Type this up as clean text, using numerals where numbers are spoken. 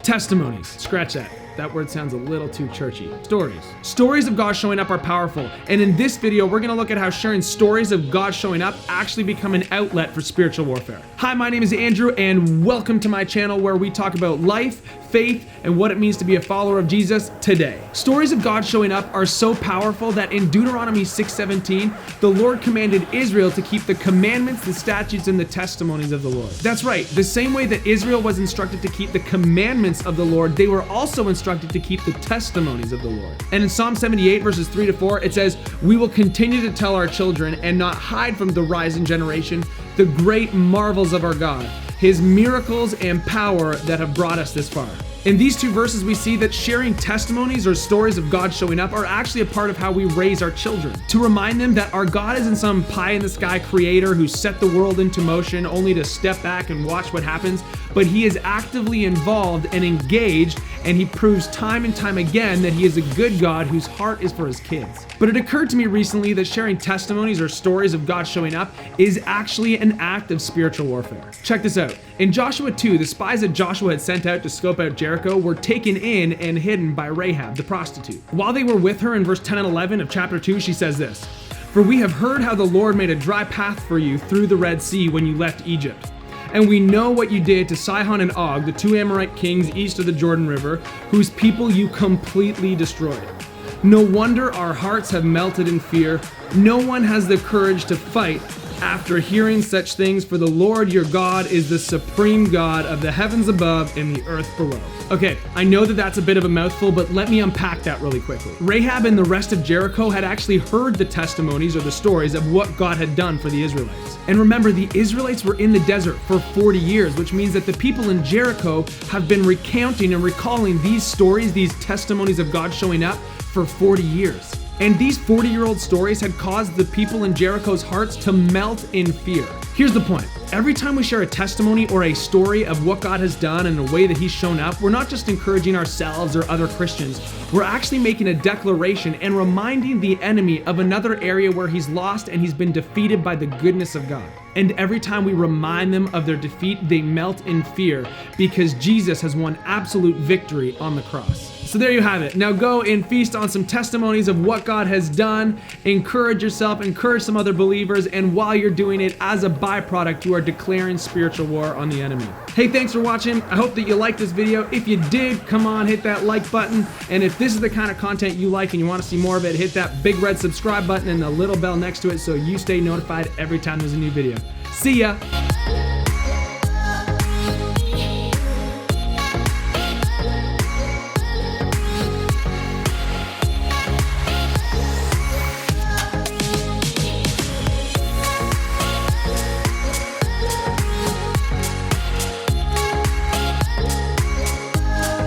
Testimonies. Scratch that. That word sounds a little too churchy. Stories. Stories of God showing up are powerful. And in this video, we're gonna look at how sharing stories of God showing up actually become an outlet for spiritual warfare. Hi, my name is Andrew, and welcome to my channel where we talk about life, faith, and what it means to be a follower of Jesus today. Stories of God showing up are so powerful that in Deuteronomy 6:17, the Lord commanded Israel to keep the commandments, the statutes, and the testimonies of the Lord. That's right, the same way that Israel was instructed to keep the commandments of the Lord, they were also instructed to keep the testimonies of the Lord. And in Psalm 78 verses 3-4, it says, "We will continue to tell our children and not hide from the rising generation the great marvels of our God, his miracles and power that have brought us this far." In these two verses, we see that sharing testimonies or stories of God showing up are actually a part of how we raise our children. To remind them that our God isn't some pie-in-the-sky creator who set the world into motion only to step back and watch what happens, but he is actively involved and engaged, and he proves time and time again that he is a good God whose heart is for his kids. But it occurred to me recently that sharing testimonies or stories of God showing up is actually an act of spiritual warfare. Check this out. In Joshua 2, the spies that Joshua had sent out to scope out Jericho were taken in and hidden by Rahab, the prostitute. While they were with her, in verse 10 and 11 of chapter 2, she says this, "For we have heard how the Lord made a dry path for you through the Red Sea when you left Egypt. And we know what you did to Sihon and Og, the two Amorite kings east of the Jordan River, whose people you completely destroyed. No wonder our hearts have melted in fear. No one has the courage to fight after hearing such things, for the Lord your God is the supreme God of the heavens above and the earth below." Okay, I know that that's a bit of a mouthful, but let me unpack that really quickly. Rahab and the rest of Jericho had actually heard the testimonies or the stories of what God had done for the Israelites. And remember, the Israelites were in the desert for 40 years, which means that the people in Jericho have been recounting and recalling these stories, these testimonies of God showing up for 40 years. And these 40-year-old stories had caused the people in Jericho's hearts to melt in fear. Here's the point. Every time we share a testimony or a story of what God has done and a way that he's shown up, we're not just encouraging ourselves or other Christians. We're actually making a declaration and reminding the enemy of another area where he's lost and he's been defeated by the goodness of God. And every time we remind them of their defeat, they melt in fear because Jesus has won absolute victory on the cross. So there you have it. Now go and feast on some testimonies of what God has done. Encourage yourself, encourage some other believers, and while you're doing it, as a byproduct, you are declaring spiritual war on the enemy. Hey, thanks for watching. I hope that you liked this video. If you did, come on, hit that like button. And if this is the kind of content you like and you want to see more of it, hit that big red subscribe button and the little bell next to it so you stay notified every time there's a new video. See ya.